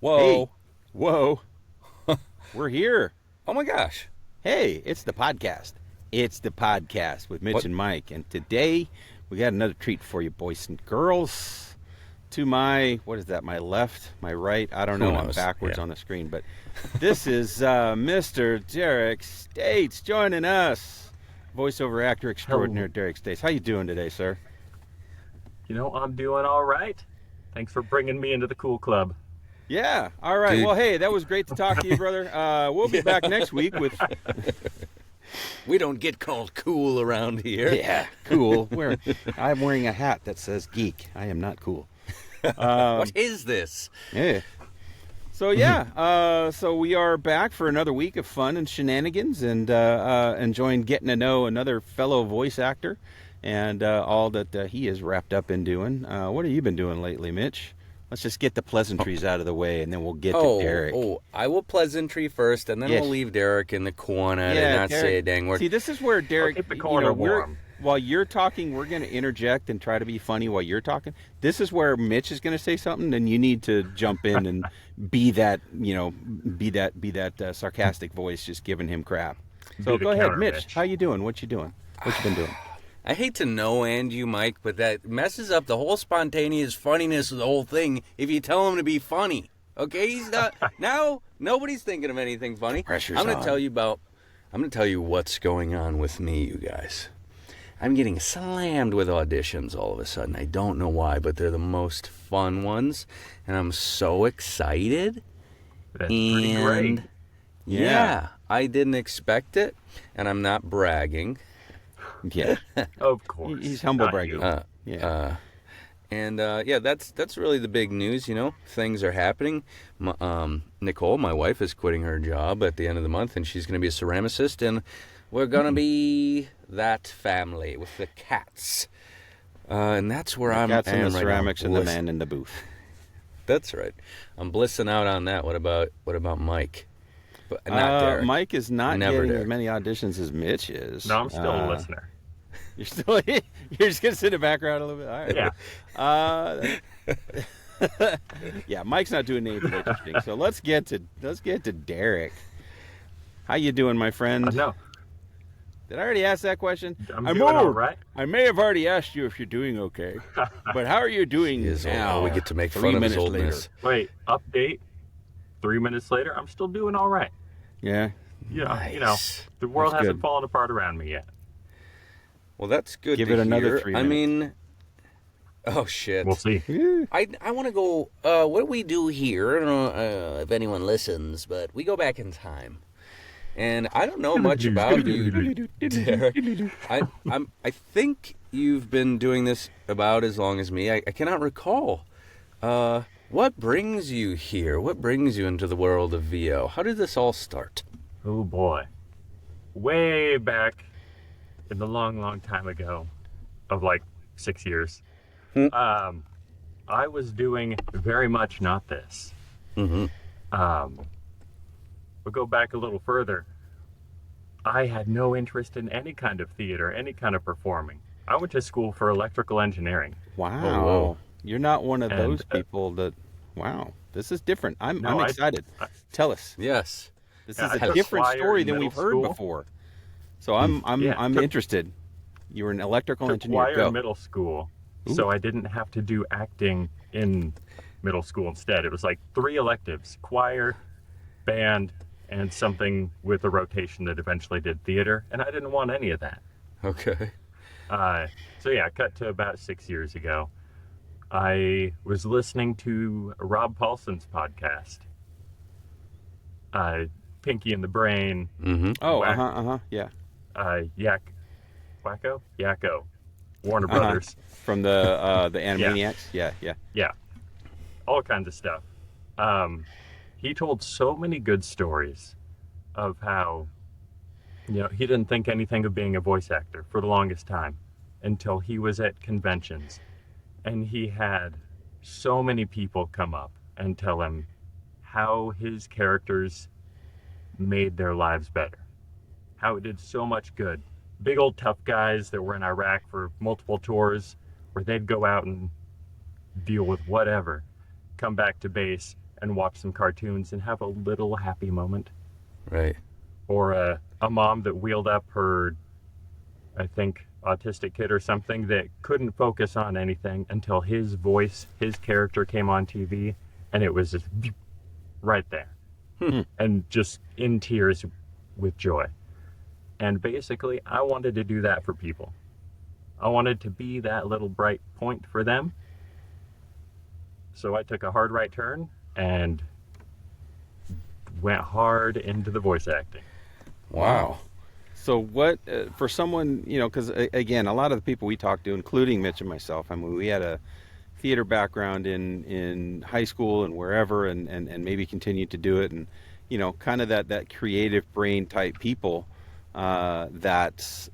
Whoa. Hey, whoa, we're here. Oh my gosh. Hey, it's the podcast. It's the podcast with Mitch What? and Mike. And today we got another treat for you, boys and girls. To my, what is that, my left, my right? I don't Who know. I'm knows? backwards Yeah. on the screen. But this is Mr. Derek States joining us. Voiceover actor extraordinaire Hello. Derek States. How you doing today, sir? I'm doing all right. Thanks for bringing me into the cool club. Yeah. All right. Dude. Well, hey, that was great to talk to you, brother. We'll be back next week with We don't get called cool around here. yeah, cool. I'm wearing a hat that says geek. I am not cool. What is this? Yeah. So yeah, so we are back for another week of fun and shenanigans, and enjoying getting to know another fellow voice actor, and all that he is wrapped up in doing. What have you been doing lately, Mitch? Let's just get the pleasantries out of the way, and then we'll get to Derek. I will pleasantry first, and then Yes. we'll leave Derek in the corner and Yeah, not Derek. say a dang word. See, this is where Derek, keep the corner warm. while you're talking, we're going to interject and try to be funny while you're talking. This is where Mitch is going to say something, and you need to jump in and be that, be that sarcastic voice, just giving him crap. So Be the go ahead, counter, Mitch. Mitch. How you doing? What you doing? What you been doing? I hate to no-and you, Mike, but that messes up the whole spontaneous funniness of the whole thing if you tell him to be funny. Okay? He's not... Now, nobody's thinking of anything funny. Pressure's I'm going on. to tell you what's going on with me, you guys. I'm getting slammed with auditions all of a sudden. I don't know why, but they're the most fun ones, and I'm so excited. That's pretty great. Yeah, I didn't expect it, and I'm not bragging. Yeah, Of course. he's humble Not bragging. you. Yeah, Yeah, that's really the big news. Things are happening. Nicole, my wife, is quitting her job at the end of the month, and she's going to be a ceramicist, and we're going to be that family with the cats. And that's where I'm cats and am the right now. ceramics and the man in the booth. That's right. I'm blissing out on that. What about Mike? But not Derek. Mike is not Never getting as Derek. many auditions as Mitch is. No, I'm still a listener. You're still you're just gonna sit in the background a little bit. All right. Yeah. Yeah. Mike's not doing anything interesting. So let's get to Derek. How you doing, my friend? No, Did I already ask that question? I'm doing all right. I may have already asked you if you're doing okay, but how are you doing Is now? all we get to make 3 fun of his minutes later? oldness. Wait, update. 3 minutes later, I'm still doing all right. Yeah. Nice. The world That's hasn't good. fallen apart around me yet. Well, that's good. Give to it another hear. 3 I minutes. mean, oh shit. We'll see. I want to go. What do we do here? I don't know if anyone listens, but we go back in time, and I don't know much about you, Derek. I think you've been doing this about as long as me. I cannot recall. What brings you here? What brings you into the world of VO? How did this all start? Oh boy. Way back in the long, long time ago, of like 6 years, I was doing very much not this. Mm-hmm. We'll go back a little further. I had no interest in any kind of theater, any kind of performing. I went to school for electrical engineering. Wow. Oh, whoa. You're not one of And, those people that. Wow. This is different. I'm No, excited. Tell us. Yes. This Yeah, is I a took different choir story in than we've middle heard school. before. So I'm Yeah, I'm took- interested. You were an electrical Took engineer. choir Go. in middle school, Ooh. so I didn't have to do acting in middle school instead. It was like 3 electives: choir, band, and something with a rotation that eventually did theater, and I didn't want any of that. Okay. So yeah, cut to about 6 years ago. I was listening to Rob Paulson's podcast, Pinky and the Brain, Mm-hmm. Oh, Whack. yeah. Yakko, Warner Uh-huh. Brothers. From the Animaniacs. Yeah, yeah. Yeah, all kinds of stuff. He told so many good stories of how, he didn't think anything of being a voice actor for the longest time until he was at conventions. And he had so many people come up and tell him how his characters made their lives better, how it did so much good. Big old tough guys that were in Iraq for multiple tours where they'd go out and deal with whatever, come back to base, and watch some cartoons and have a little happy moment. Right. Or a mom that wheeled up her, I think, autistic kid or something that couldn't focus on anything until his voice, his character came on TV, and it was just right there. And just in tears with joy. And basically, I wanted to do that for people. I wanted to be that little bright point for them. So I took a hard right turn and went hard into the voice acting. Wow. So what, for someone, because again, a lot of the people we talked to, including Mitch and myself, I mean, we had a theater background in high school and wherever, and maybe continued to do it, and kind of that creative brain type people that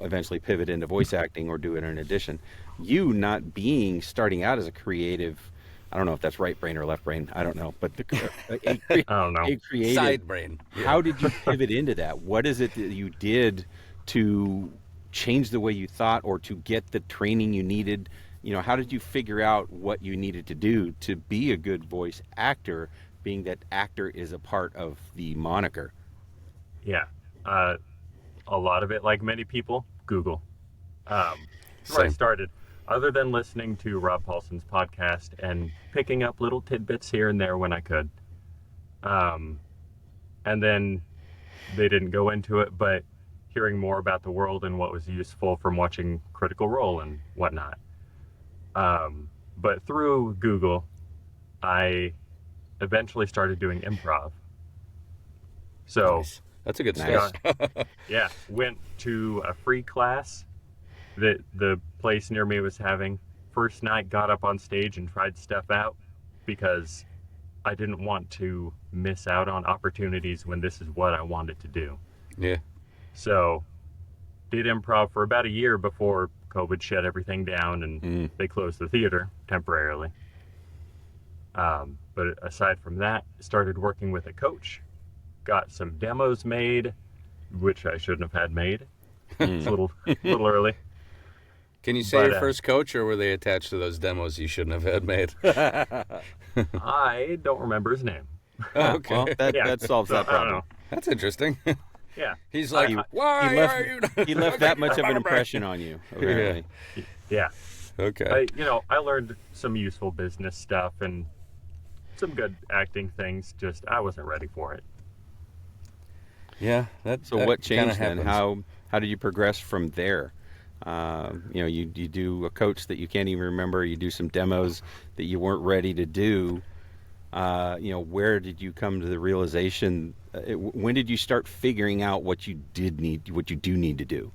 eventually pivot into voice acting or do it in addition. You not starting out as a creative, I don't know if that's right brain or left brain, I don't know, but I don't know. a creative Side brain. Yeah. How did you pivot into that? What is it that you did to change the way you thought or to get the training you needed? How did you figure out what you needed to do to be a good voice actor, being that actor is a part of the moniker? Yeah. A lot of it, like many people, Google. That's where I Same. started. Other than listening to Rob Paulson's podcast and picking up little tidbits here and there when I could. And then they didn't go into it, but hearing more about the world and what was useful from watching Critical Role and whatnot. But through Google, I eventually started doing improv. So, Nice. That's a good Nice. start. yeah, went to a free class that the place near me was having. First night, got up on stage and tried stuff out because I didn't want to miss out on opportunities when this is what I wanted to do. Yeah. So, did improv for about a year before COVID shut everything down and they closed the theater temporarily. But aside from that, started working with a coach. Got some demos made, which I shouldn't have had made. It's a little early. Can you say But, your first coach, or were they attached to those demos you shouldn't have had made? I don't remember his name. Okay. Well, that solves so that I don't problem. know. That's interesting. Yeah. He's like, He why left, are you? he left that much of an impression on you, apparently. Yeah. Okay. I learned some useful business stuff and some good acting things. Just I wasn't ready for it. Yeah. That. So that what kinda changed then? happens. How did you progress from there? You do a coach that you can't even remember. You do some demos that you weren't ready to do. Where did you come to the realization? When did you start figuring out what you do need to do?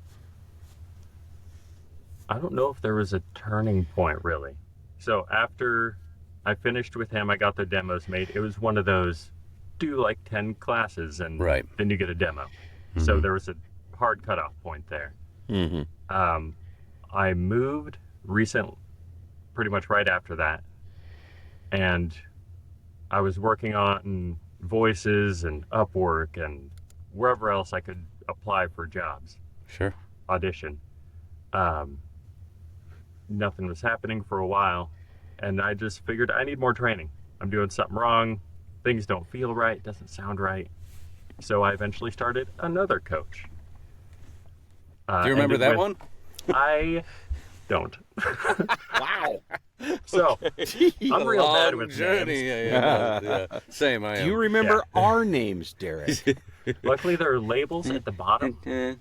I don't know if there was a turning point really. So after I finished with him, I got the demos made. It was one of those do like 10 classes and Right. then you get a demo. So there was a hard cutoff point there. Mm-hmm. I moved pretty much right after that. And I was working on Voices and Upwork and wherever else I could apply for jobs, Sure. audition. Nothing was happening for a while, and I just figured I need more training. I'm doing something wrong. Things don't feel right. Doesn't sound right. So I eventually started another coach. Do you remember that one? I don't. Wow. So I'm real bad with journey. names. Yeah. Same. I Do am. you remember our names, Derek? Luckily, there are labels at the bottom, Yeah.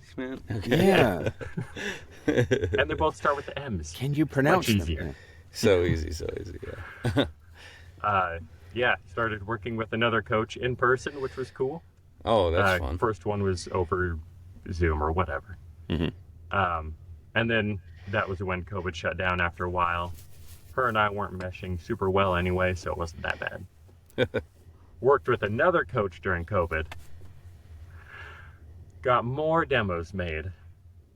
and they both start with the M's. Can you pronounce Much them? easier. So easy. Yeah. Started working with another coach in person, which was cool. Oh, that's fun. First one was over Zoom or whatever. And then that was when COVID shut down after a while. Her and I weren't meshing super well anyway, so it wasn't that bad. Worked with another coach during COVID. Got more demos made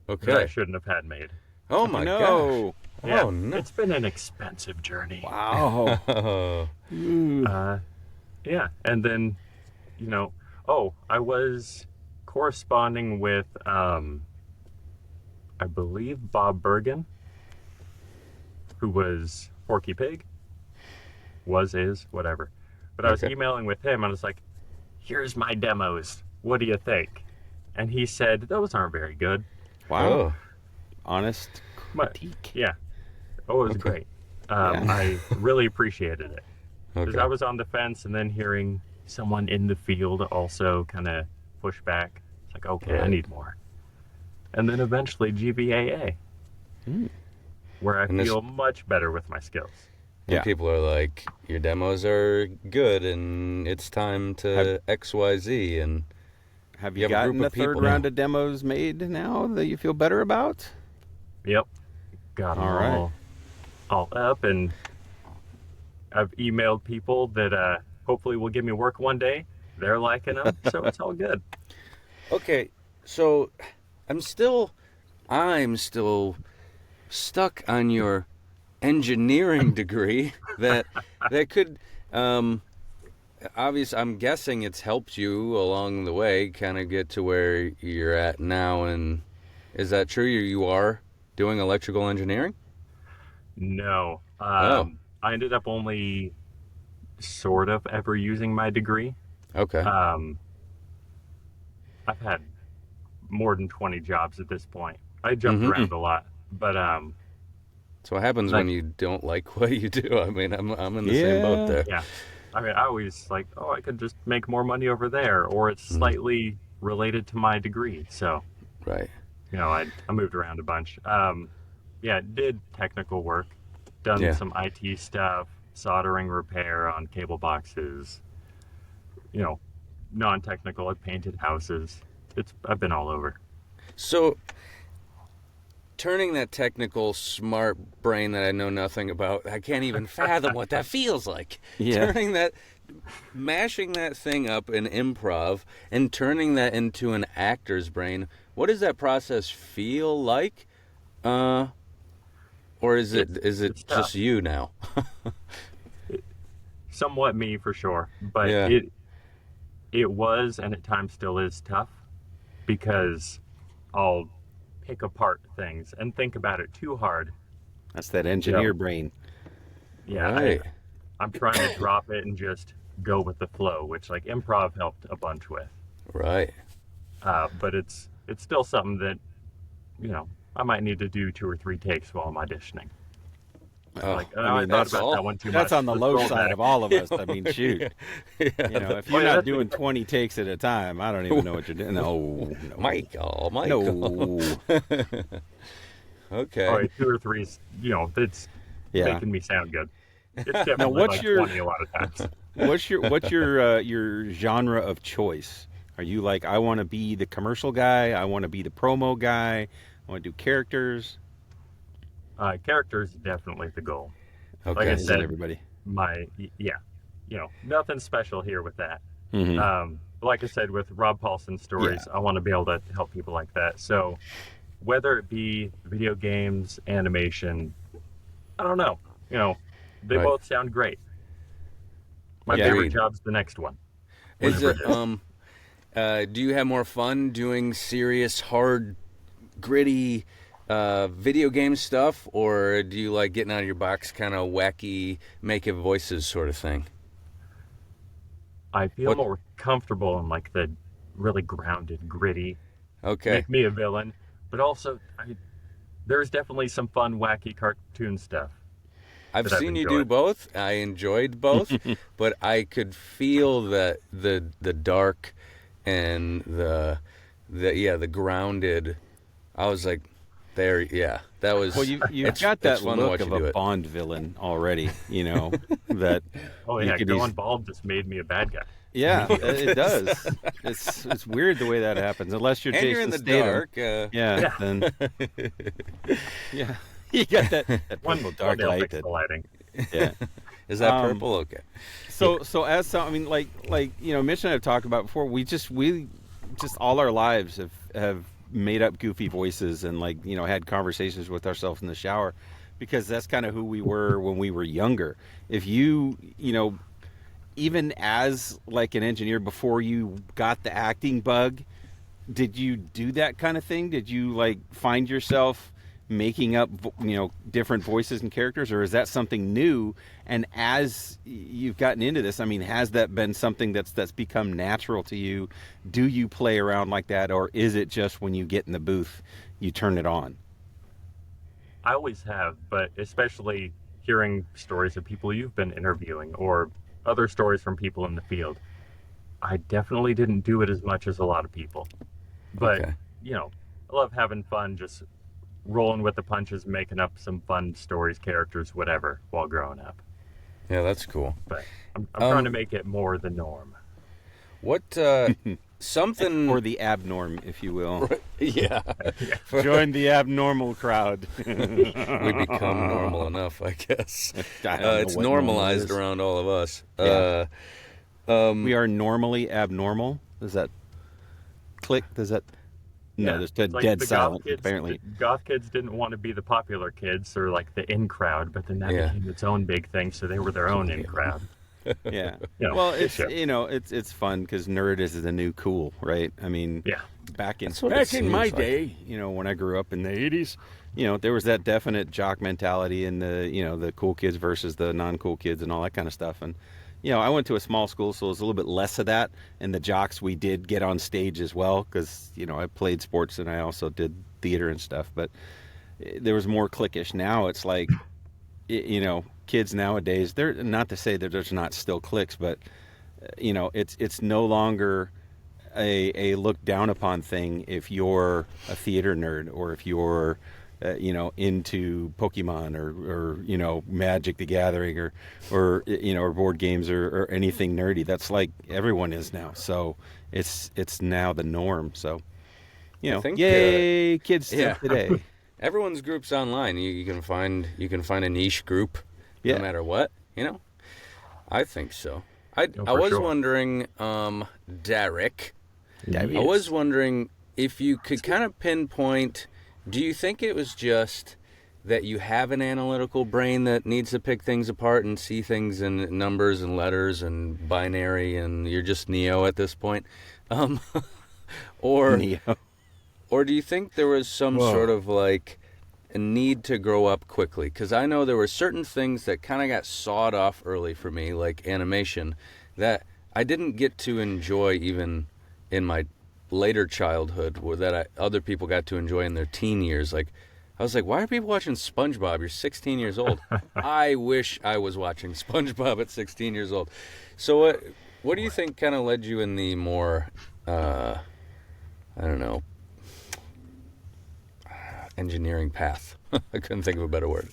that I Okay. shouldn't have had made. Oh my gosh. No. Yeah, Oh no. it's been an expensive journey. Wow. Oh. Yeah, and then, I was corresponding with, I believe Bob Bergen, who was Porky Pig, is, whatever. But I was Okay. emailing with him, and I was like, here's my demos. What do you think? And he said, those aren't very good. Wow. Oh, Honest But, critique. yeah. Oh, it was Okay. great. Yeah. I really appreciated it. Because okay. I was on the fence, and then hearing someone in the field also kind of push back. It's like, okay, I Right. need more. And then eventually GBAA, where I And this- feel much better with my skills. And Yeah. people are like, your demos are good, and it's time to XYZ. And Have You you have a group gotten of a third people round now. of demos made now that you feel better about? Yep. Got them All right. all up, and I've emailed people that hopefully will give me work one day. They're liking them, so it's all good. okay, so I'm still stuck on your engineering degree that could obvious. I'm guessing it's helped you along the way, kind of get to where you're at now. And is that true? You are doing electrical engineering? No. Oh, I ended up only sort of ever using my degree. okay. Um, I've had more than 20 jobs at this point. I jumped Mhm. around a lot, but So what happens like when you don't like what you do? I mean, I'm in the same boat Yeah. there. yeah, I mean, I always like, oh, I could just make more money over there, or it's Mhm. slightly related to my degree. So, Right. I moved around a bunch. Yeah, did technical work, done Yeah. some IT stuff, soldering repair on cable boxes. You know, non-technical. I painted houses. I've been all over. So turning that technical smart brain that I know nothing about, I can't even fathom what that feels like. Yeah. Mashing that thing up in improv and turning that into an actor's brain. What does that process feel like? Or is it It's tough. just you now? Somewhat me for sure, but Yeah. it was and at times still is tough because I'll pick apart things and think about it too hard. That's that You engineer know, brain. yeah, Right. I'm trying to drop it and just go with the flow, which like improv helped a bunch with. Right. But it's still something that I might need to do 2 or 3 takes while I'm auditioning. Oh, Like, oh, I I mean, thought that's about all. that one too That's much. on the Let's low roll side back. of all of us. I mean, shoot. yeah. If Oh, you're yeah, not that's doing 20 takes at a time, I don't even know what you're doing. No, no. Michael. No. Okay. Oh, yeah, 2 or 3's, that's Yeah. making me sound good. It's definitely what's like your- 20 a lot of times. What's your genre of choice? Are you like, I want to be the commercial guy, I want to be the promo guy, I want to do characters? Characters definitely the goal. Like I Okay. Isn't said, everybody? yeah, nothing special here with that. Mm-hmm. Like I said, with Rob Paulson's stories, I want to be able to help people like that. So whether it be video games, animation, I don't know. They Right. both sound great. My Yeah. favorite Agreed. job's the next one. Is Whatever it do you have more fun doing serious, hard, gritty video game stuff, or do you like getting out of your box, kind of wacky, make it voices sort of thing? I feel What- more comfortable in like the really grounded, gritty, Okay. make me a villain, but also there's definitely some fun, wacky cartoon stuff. I've that I've seen you do enjoyed. both. I enjoyed both, but I could feel that the dark and the grounded. I was like, there, yeah, that was. Well, you've it's- got it's that fun to look watch of you do a it. Bond villain already, that Oh you yeah, could going bald just made me a bad guy. yeah, it does. It's weird the way that happens, unless you're And Jason you're in the Statham. dark. Yeah, then yeah, you got that One purple dark day I'll light. fix the lighting. Yeah. Is that Um, purple? Okay. So as some, I mean, like Mitch and I have talked about before. We just all our lives have made up goofy voices and had conversations with ourselves in the shower, because that's kind of who we were when we were younger. If even as like an engineer before you got the acting bug, did you do that kind of thing? Did you like find yourself making up, different voices and characters, or is that something new? And as you've gotten into this, I mean, has that been something that's become natural to you? Do you play around like that, or is it just when you get in the booth, you turn it on? I always have, but especially hearing stories of people you've been interviewing or other stories from people in the field, I definitely didn't do it as much as a lot of people. But, Okay. I love having fun, just rolling with the punches, making up some fun stories, characters, whatever, while growing up. Yeah, that's cool. But I'm trying to make it more the norm. What something Or the abnorm, if you will. Yeah. Join the abnormal crowd. We become normal enough, I guess. I don't know It's what normal normalized is. around all of us. Yeah. We are normally abnormal. Does that click? Does that? No, Yeah. there's It's like dead the silent, goth kids, apparently. the goth kids didn't want to be the popular kids or like the in crowd, but then that Yeah. became its own big thing, so they were their own in crowd. Yeah. Yeah, Well, good it's show. it's fun because nerd is the new cool, right? I mean, Yeah. back in That's what it my seems like. day, when I grew up in the '80s, there was that definite jock mentality and the cool kids versus the non-cool kids and all that kind of stuff. And I went to a small school, so it was a little bit less of that. And the jocks, we did get on stage as well because I played sports and I also did theater and stuff. But there was more cliquish. Now it's like, kids nowadays, they're not to say that there's not still cliques, but it's no longer a look down upon thing if you're a theater nerd or if you're into Pokemon or Magic the Gathering or board games or anything nerdy. That's like everyone is now. So it's now the norm. So I think, yay, kids yeah. today. Everyone's group's online. You can find a niche group, Yeah. no matter what. I think so. I for was sure. wondering, Derek. I Yes. was wondering if you could kind of pinpoint. Do you think it was just that you have an analytical brain that needs to pick things apart and see things in numbers and letters and binary, and you're just Neo at this point, or Neo. or do you think there was some Whoa. sort of like a need to grow up quickly? Because I know there were certain things that kind of got sawed off early for me, like animation, that I didn't get to enjoy even in my later childhood, or that other people got to enjoy in their teen years. Like, I was like, why are people watching SpongeBob? You're 16 years old. I wish I was watching SpongeBob at 16 years old. So what do you think kind of led you in the more, I don't know, engineering path? I couldn't think of a better word.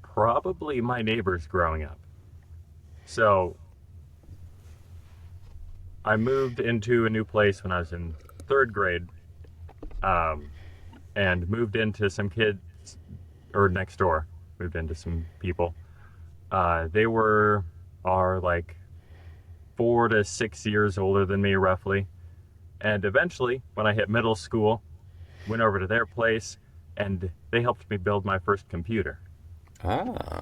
Probably my neighbors growing up. So I moved into a new place when I was in third grade, and moved into some kids, or next door, moved into some people. They are like 4 to 6 years older than me, roughly. And eventually, when I hit middle school, went over to their place, and they helped me build my first computer,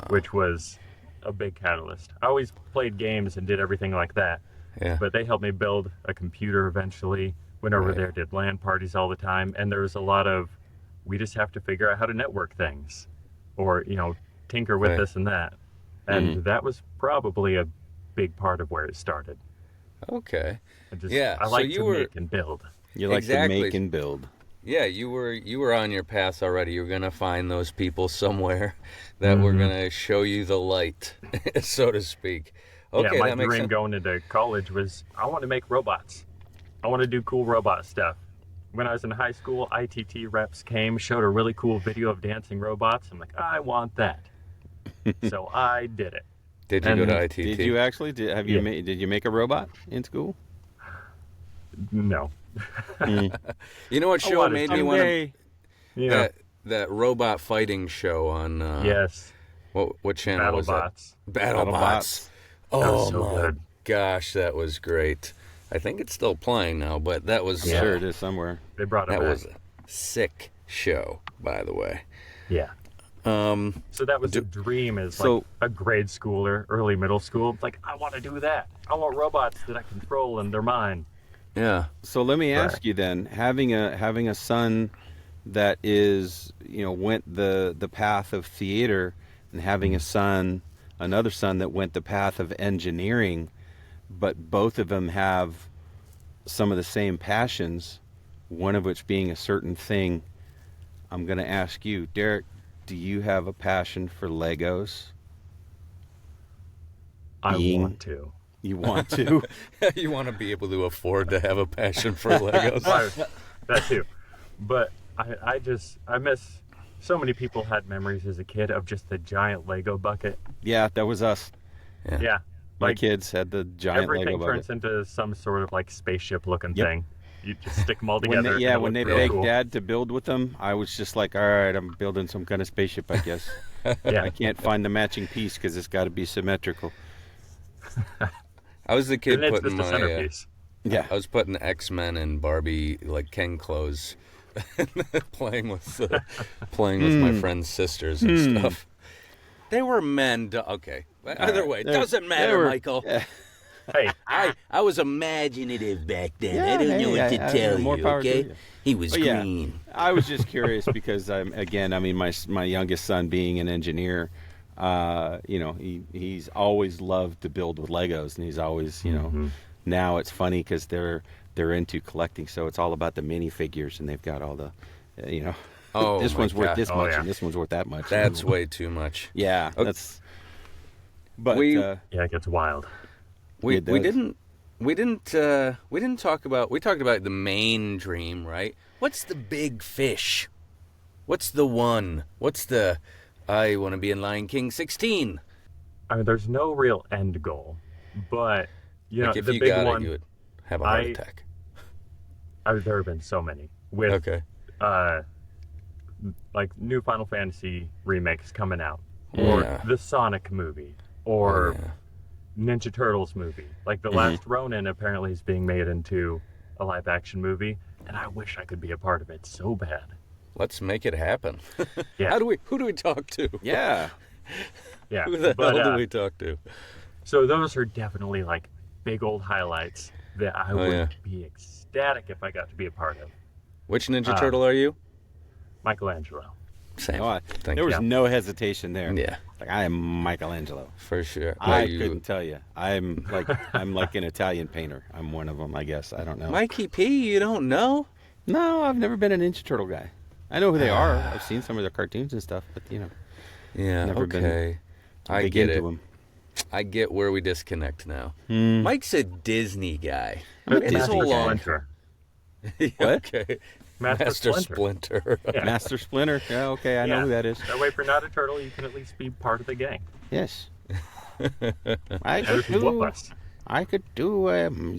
which was a big catalyst. I always played games and did everything like that. Yeah. But they helped me build a computer eventually, went over Right. there, did LAN parties all the time, and there was a lot of, we just have to figure out how to network things, or, tinker with Right. this and that. And that was probably a big part of where it started. Okay. I so like you to were- make and build. You like Exactly. to make and build. Yeah, you were on your path already. You were gonna find those people somewhere that were gonna show you the light, so to speak. Okay, Yeah, my that makes dream sense. going into college was I want to make robots. I want to do cool robot stuff. When I was in high school, ITT reps came, showed a really cool video of dancing robots. I'm like, I want that. So I did it. Did you go And to ITT? Did you actually? Did you make a robot in school? No. You know what show wanted made me want to? Someday. Yeah. That robot fighting show on Yes. what channel was that? BattleBots. BattleBots. BattleBots. Oh was so my good. gosh, that was great. I think it's still playing now, but that was I'm sure it is somewhere. They brought it that back. was a sick show, by the way. Yeah. So that was a dream as so- like a grade schooler, early middle school. Like, I want to do that. I want robots that I control and they're mine. Yeah. So let me ask Right. you then, having a son that is, went the path of theater, and having another son that went the path of engineering, but both of them have some of the same passions, one of which being a certain thing. I'm going to ask you, Derek, do you have a passion for Legos? I want to. You want to? You want to be able to afford to have a passion for Legos. That too. But I miss, so many people had memories as a kid of just the giant Lego bucket. Yeah, that was us. Yeah. My kids had the giant Lego everything bucket. turns into some sort of like spaceship looking Yep. thing. You just stick them all together. When they real begged cool. Dad to build with them, I was just like, all right, I'm building some kind of spaceship, I guess. Yeah. I can't find the matching piece because it's got to be symmetrical. I was the kid And it's putting just a my centerpiece. Yeah. I was putting X-Men and Barbie like Ken clothes, playing with my friends' sisters and stuff. They were men. Okay. Either way, it doesn't matter, Michael. Yeah. Hey, I was imaginative back then. Yeah, I don't hey, know what to I- tell more you. power to Okay. you. He was But yeah, green. I was just curious because my youngest son being an engineer, he's always loved to build with Legos, and he's always, now it's funny because they're into collecting, so it's all about the minifigures, and they've got all the, Oh, this my one's worth God. this Oh, much, yeah. and this one's worth that much. That's way too much. Yeah, Okay. that's. But yeah, it gets wild. We It does. we didn't talk about. We talked about the main dream, right? What's the big fish? What's the one? What's the? I want to be in Lion King 16. I mean, there's no real end goal, but Like if the you big got one. it, you would have a heart attack. There have been so many with Okay. like new Final Fantasy remakes coming out, or Yeah. the Sonic movie, or Oh, yeah. Ninja Turtles movie. Like the Last Ronin apparently is being made into a live action movie, and I wish I could be a part of it so bad. Let's make it happen. Yeah. Who do we talk to? yeah, Yeah. Who the but, hell do we talk to? So those are definitely like big old highlights that I would yeah. be ecstatic if I got to be a part of. Which Ninja Turtle are you? Michelangelo. Same. Thank there was you. no hesitation there. Yeah, Like, I am Michelangelo. for sure. I Are you couldn't tell you. I'm like an Italian painter. I'm one of them, I guess. I don't know. Mikey P? You don't know? No, I've never been a Ninja Turtle guy. I know who they are. I've seen some of their cartoons and stuff, but Yeah. Never been okay. I big get into it. them. I get where we disconnect now. Mike's a Disney guy. I'm a It's Disney so guy. long. Splinter. What? Okay. Master Splinter. Yeah. Master Splinter. Yeah, okay, I know Yeah. who that is. That way, if you're not a turtle, you can at least be part of the gang. Yes. I And could if you whoop do. us. I could do an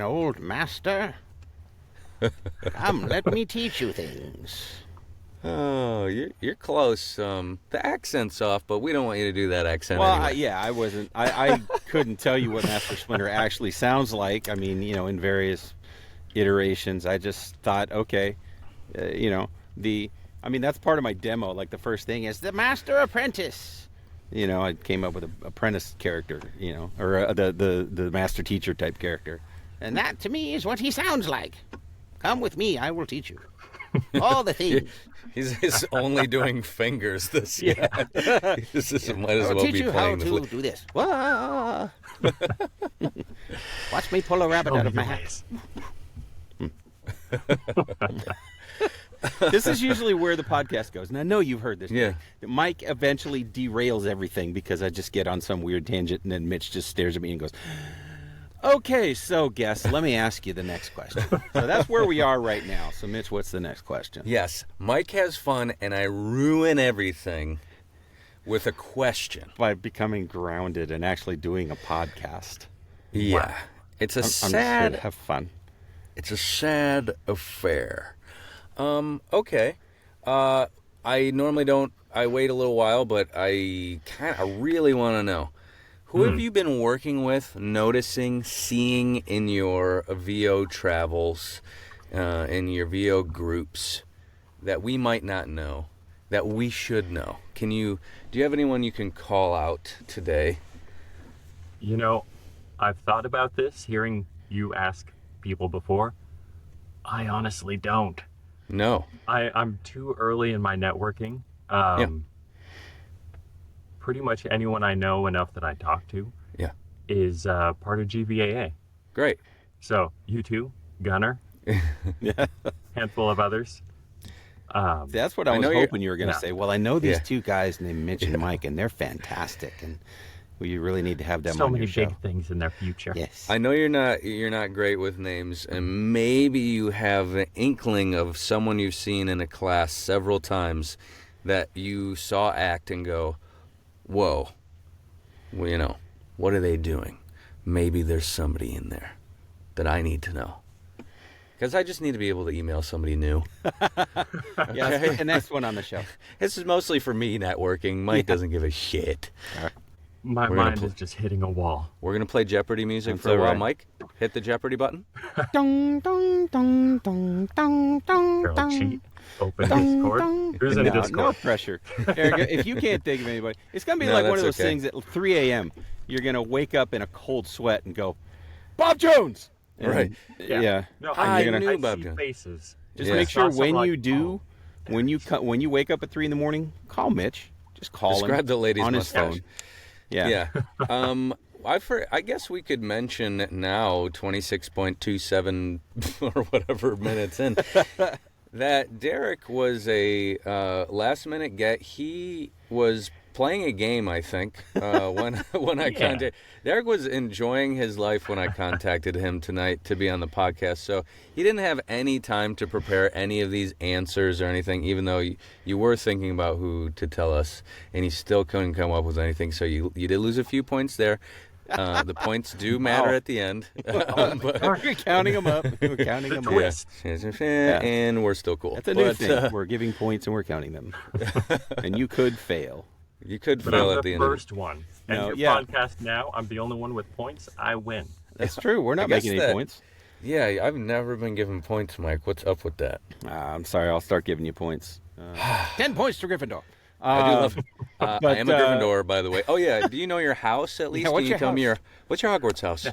old master. Come, let me teach you things. Oh, you're close. The accent's off, but we don't want you to do that accent Well, anyway. I wasn't. I couldn't tell you what Master Splinter actually sounds like. I mean, in various iterations. I just thought, okay, that's part of my demo. Like the first thing is the Master Apprentice. I came up with an apprentice character, or the master teacher type character, and that to me is what he sounds like. Come with me, I will teach you all the things. He's only doing fingers this year. This might as I'll well teach be you how playing to the do this. Wah! Watch me pull a rabbit out of my hat. This is usually where the podcast goes. And I know you've heard this. Yeah. Mike eventually derails everything because I just get on some weird tangent and then Mitch just stares at me and goes, okay, so guess, let me ask you the next question. So that's where we are right now. So Mitch, what's the next question? Yes, Mike has fun, and I ruin everything with a question. By becoming grounded and actually doing a podcast. Yeah, it's a I'm just here sad. to have fun. It's a sad affair. Okay. I normally don't. I wait a little while, but I really want to know. Who have you been working with, noticing, seeing in your VO travels, in your VO groups, that we might not know, that we should know? Do you have anyone you can call out today? I've thought about this, hearing you ask people before. I honestly don't. No. I'm too early in my networking. Pretty much anyone I know enough that I talk to Yeah. is part of GVAA. Great. So you two, Gunner, Yeah. handful of others. That's what I was know you're- hoping you were going to say. Well, I know these Yeah. two guys named Mitch and Mike, and they're fantastic, and we really need to have them So on many your show. big things in their future. Yes. I know you're not great with names, and maybe you have an inkling of someone you've seen in a class several times that you saw act and go, whoa, well, what are they doing? Maybe there's somebody in there that I need to know. Because I just need to be able to email somebody new. Yeah, let's put the next one on the show. This is mostly for me networking. Mike doesn't give a shit. My We're gonna mind is just hitting a wall. We're going to play Jeopardy music That's for a while. all right. Mike, hit the Jeopardy button. Dong, dong, dong, dong, dong, dong, Girl, dong. cheat. Open Dong, Discord. dong. Who's in No Discord? pressure. Eric, if you can't think of anybody, it's going to be No, like one of that's those okay. things at 3 a.m. You're going to wake up in a cold sweat and go, Bob Jones! And, Right. Yeah. No, I I knew I Bob see Jones. faces. Just Yeah. make sure Not something when like, you do, oh. when you wake up at 3 in the morning, call Mitch. Just call Describe him the lady's on mustache. his phone. Yeah. Yeah. I guess we could mention now, 26.27 or whatever minutes in, that Derek was a last-minute get. He was playing a game, I think, when I Yeah. contacted. Derek was enjoying his life when I contacted him tonight to be on the podcast. So he didn't have any time to prepare any of these answers or anything, even though you were thinking about who to tell us, and he still couldn't come up with anything. So you did lose a few points there. The points do matter Wow. at the end. We're counting them up. We're counting them up. twist. And we're still cool. That's a new But, thing. We're giving points and we're counting them. And you could fail. You could But fail I'm at the the end. first one. And No, your yeah. podcast now, I'm the only one with points. I win. That's true. We're not guess making any that- points. Yeah, I've never been given points, Mike. What's up with that? I'm sorry. I'll start giving you points. 10 points to Gryffindor. I do love. but, I am a Gryffindor, by the way. Oh yeah, do you know your house at least? what's Can you your tell me house? what's your Hogwarts house?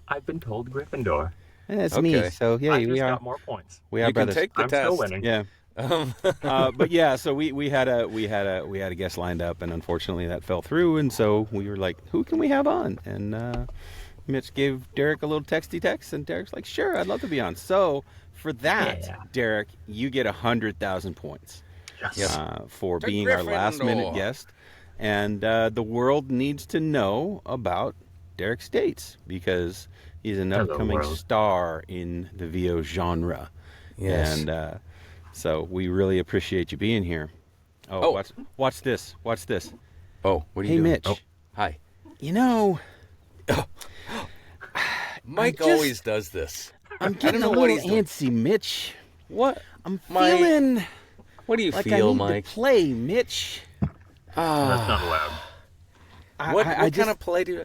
I've been told Gryffindor. It's Okay. me. So yeah, I we just are. got more points. We are You can brothers. take the I'm test. still winning. Yeah. But yeah, so we had a guest lined up, and unfortunately that fell through. And so we were like, who can we have on? And Mitch gave Derek a little texty text, and Derek's like, sure, I'd love to be on. So for that, Yeah. Derek, you get 100,000 points Yes. for To being our last minute Gryffindor. guest. And the world needs to know about Derek States because he's an Hello, upcoming world. star in the VO genre. Yes. And so we really appreciate you being here. Oh, Oh. watch this. Watch this. Oh, what are you Hey, doing? Mitch. Oh, hi. You know, Mike just- always does this. I'm getting know a what little he's doing. antsy, Mitch. What? I'm Mike, feeling What do you like feel, I need Mike? to play, Mitch. That's not allowed. What I kind just- of play do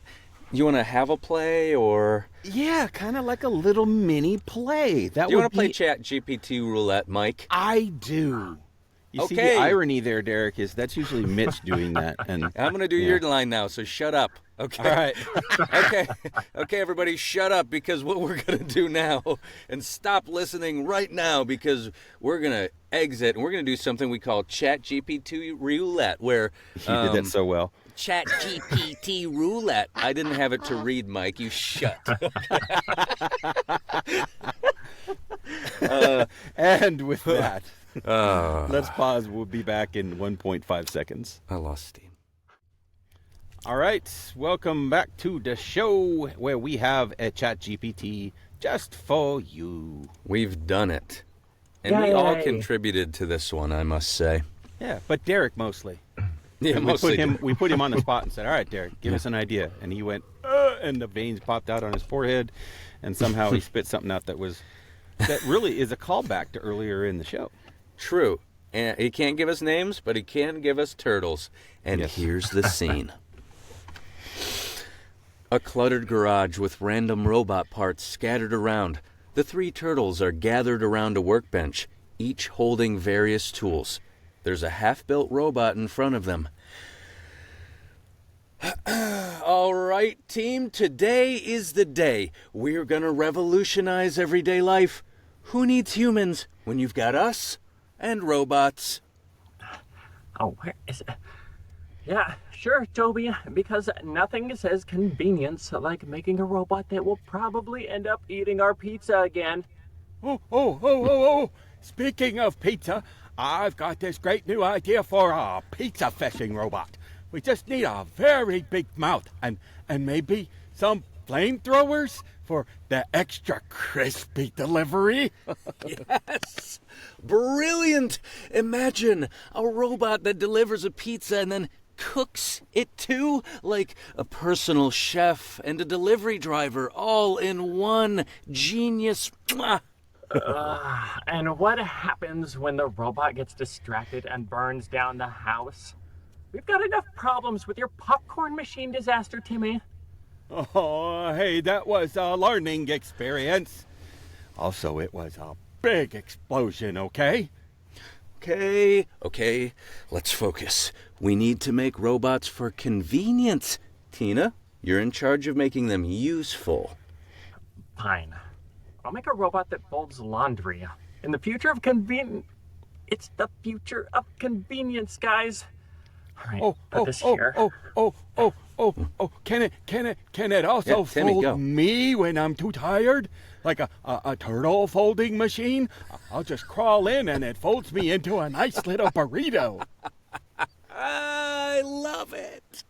you want to have a play or Yeah, kind of like a little mini play. That do you would want to play be- Chat GPT roulette, Mike? I do. You see, Okay. the irony there, Derek, is that's usually Mitch doing that. And I'm going to do Yeah. your line now, so shut up. Okay. all right, Okay, everybody, shut up because what we're going to do now, and stop listening right now because we're going to exit and we're going to do something we call Chat GPT roulette, where you did that so well. Chat GPT roulette. I didn't have it to read, Mike. You shut. And with that, Oh, let's pause. We'll be back in 1.5 seconds. I lost steam. All right, welcome back to the show where we have a Chat GPT just for you. We've done it. And we all Yay. contributed to this one, I must say. Yeah, but Derek mostly. Yeah, And mostly. we put him on the spot and said, "All right, Derek, give us an idea." And he went, and the veins popped out on his forehead, and somehow he spit something out that really is a callback to earlier in the show. True. And he can't give us names, but he can give us turtles. And Yes. here's the scene. A cluttered garage with random robot parts scattered around. The three turtles are gathered around a workbench, each holding various tools. There's a half-built robot in front of them. All right, team, today is the day. We're gonna revolutionize everyday life. Who needs humans when you've got us? and robots. Oh, where is it? Yeah, sure, Toby, because nothing says convenience like making a robot that will probably end up eating our pizza again. Oh. Speaking of pizza, I've got this great new idea for a pizza fishing robot. We just need a very big mouth and maybe some flamethrowers for the extra crispy delivery. Yes! Brilliant! Imagine a robot that delivers a pizza and then cooks it too, like a personal chef and a delivery driver all in one. Genius. Mwah. And what happens when the robot gets distracted and burns down the house? We've got enough problems with your popcorn machine disaster, Timmy. Oh, hey, that was a learning experience. Also, it was a big explosion, okay? Okay, let's focus. We need to make robots for convenience. Tina, you're in charge of making them useful. Fine. I'll make a robot that folds laundry. In the future of It's the future of convenience, guys. All right, put this here. Can it also Timmy, fold go. me when I'm too tired? Like a turtle folding machine? I'll just crawl in and it folds me into a nice little burrito. I love it.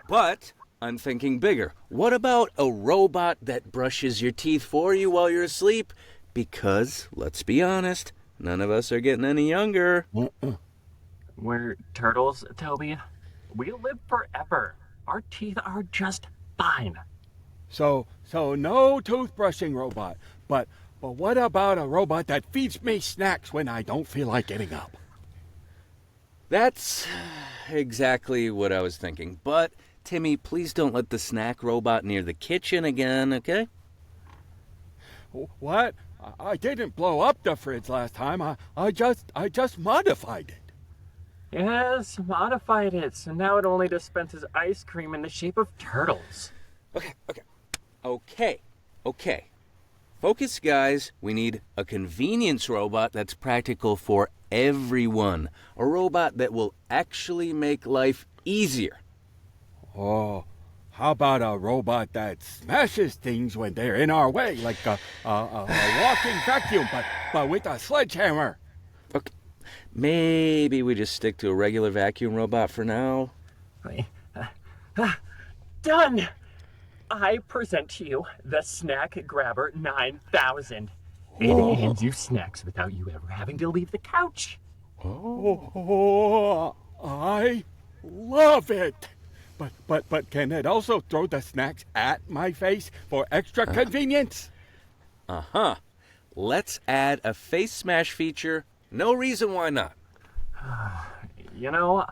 But I'm thinking bigger. What about a robot that brushes your teeth for you while you're asleep? Because, let's be honest, none of us are getting any younger. We're turtles, Toby. We live forever. Our teeth are just fine. So no toothbrushing robot. But what about a robot that feeds me snacks when I don't feel like getting up? That's exactly what I was thinking. But, Timmy, please don't let the snack robot near the kitchen again, okay? What? I didn't blow up the fridge last time. I just modified it. Yes, modified it, so now it only dispenses ice cream in the shape of turtles. Okay. Focus, guys. We need a convenience robot that's practical for everyone. A robot that will actually make life easier. Oh, how about a robot that smashes things when they're in our way, like a walking vacuum, but with a sledgehammer? Okay. Maybe we just stick to a regular vacuum robot for now. Done! I present to you the Snack Grabber 9000. It hands you snacks without you ever having to leave the couch. Oh, I love it. But can it also throw the snacks at my face for extra convenience? Let's add a face smash feature. No reason why not. You know,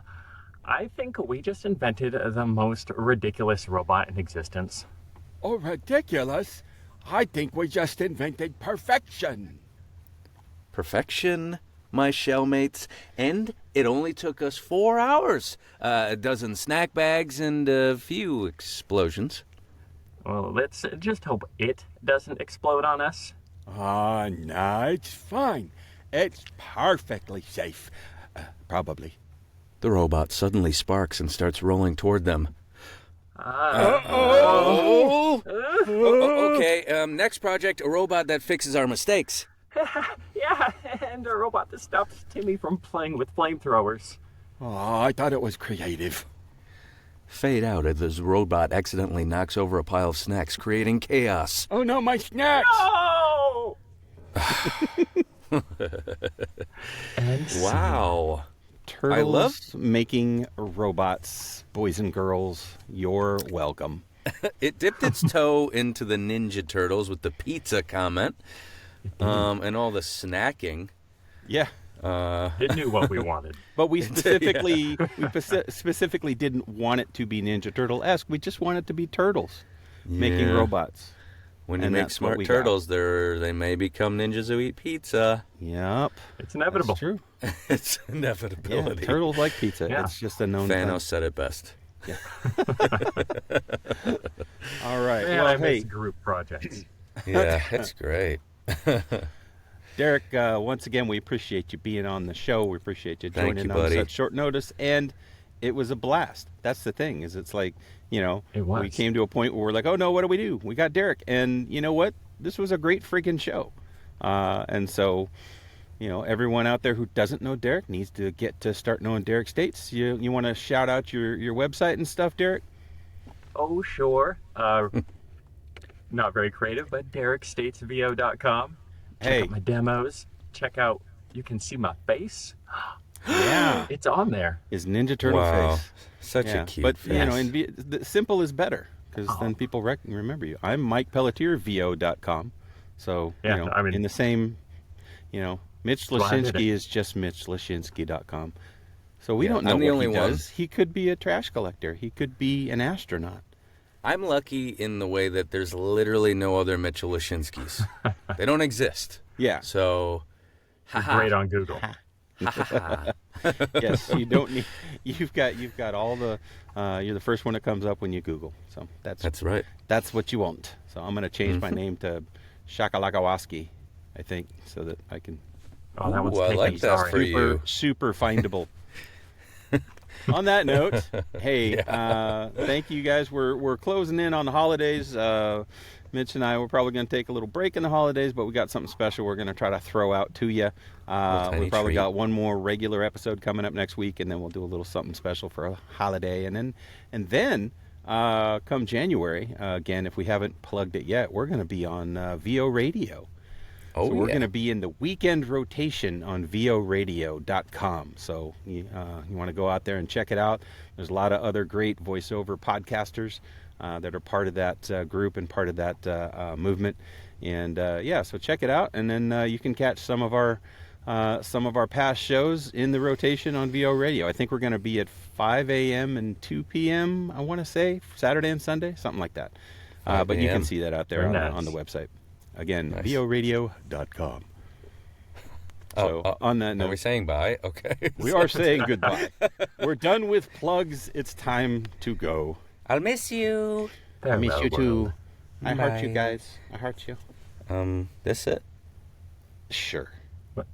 I think we just invented the most ridiculous robot in existence. Oh, ridiculous? I think we just invented perfection. Perfection, my shellmates, and it only took us 4 hours. A dozen snack bags and a few explosions. Well, let's just hope it doesn't explode on us. No, it's fine. It's perfectly safe. Probably. The robot suddenly sparks and starts rolling toward them. Okay, next project, a robot that fixes our mistakes. Yeah, and a robot that stops Timmy from playing with flamethrowers. Oh, I thought it was creative. Fade out as this robot accidentally knocks over a pile of snacks, creating chaos. Oh no, my snacks! No! Wow. Turtles making robots, boys and girls, you're welcome. It dipped its toe into the Ninja Turtles with the pizza comment, and all the snacking. Yeah. It knew what we wanted. But we specifically specifically didn't want it to be Ninja Turtle-esque. We just want it to be turtles making robots. When you And make that's what smart we turtles, they may become ninjas who eat pizza. Yep. It's inevitable. That's true. It's Yeah, inevitability. turtles like pizza. Yeah. It's just a known Thanos said it best. thing. All right. Man, Well, I hey, miss group projects. Yeah, it's great. Derek, once again, we appreciate you being on the show. We appreciate you Thank joining you, on buddy. such short notice. And it was a blast. That's the thing, is it's like, you know, It was. we came to a point where we're like, oh, no, what do we do? We got Derek. And you know what? This was a great freaking show. And so, you know, everyone out there who doesn't know Derek needs to get to start knowing Derek States. You want to shout out your website and stuff, Derek? Oh, sure. Not very creative, but DerekStatesVO.com. Check Hey. out my demos. Check out, you can see my face. Yeah. It's on there. His Ninja Turtle Wow. face. Such Yeah. a cute But, face. you know, the simple is better, because then people remember you. I'm MikePelletierVO.com. So, Yeah, you know, I mean- in the same, you know, Mitch why I did Lashinsky it. is just MitchLashinsky.com. So we Yeah, don't know I'm the what only he one. does. He could be a trash collector. He could be an astronaut. I'm lucky in the way that there's literally no other Mitchell Lashinskys. They don't exist. Yeah. So, Great on Google. Yes, you don't need. You've got all the. You're the first one that comes up when you Google. So that's right. that's what you want. So I'm going to change my name to Shakalakawaski, I think, so that I can Oh, that Ooh, one's I taken. like that Sorry. for you. super findable. On that note, hey, thank you guys. We're closing in on the holidays. Mitch and I, we're probably going to take a little break in the holidays, but we got something special we're going to try to throw out to you. tiny We probably treat. got one more regular episode coming up next week, and then we'll do a little something special for a holiday. And then come January, again, if we haven't plugged it yet, we're going to be on VO Radio. Oh, So we're yeah. going to be in the weekend rotation on voradio.com. So you want to go out there and check it out. There's a lot of other great voiceover podcasters that are part of that group and part of that movement. And so check it out. And then you can catch some of our past shows in the rotation on VO Radio. I think we're going to be at 5 a.m. and 2 p.m., I want to say, Saturday and Sunday, something like that. 5 But you can a.m.. see that out there Very on nice. the website. Again, Nice. voradio.com. So Oh, on that Are note, we saying bye? Okay. we are saying goodbye. We're done with plugs. It's time to go. I'll miss you. I miss Farewell, you too. world. I heart you Bye. guys. I heart you. That's it. Sure. What?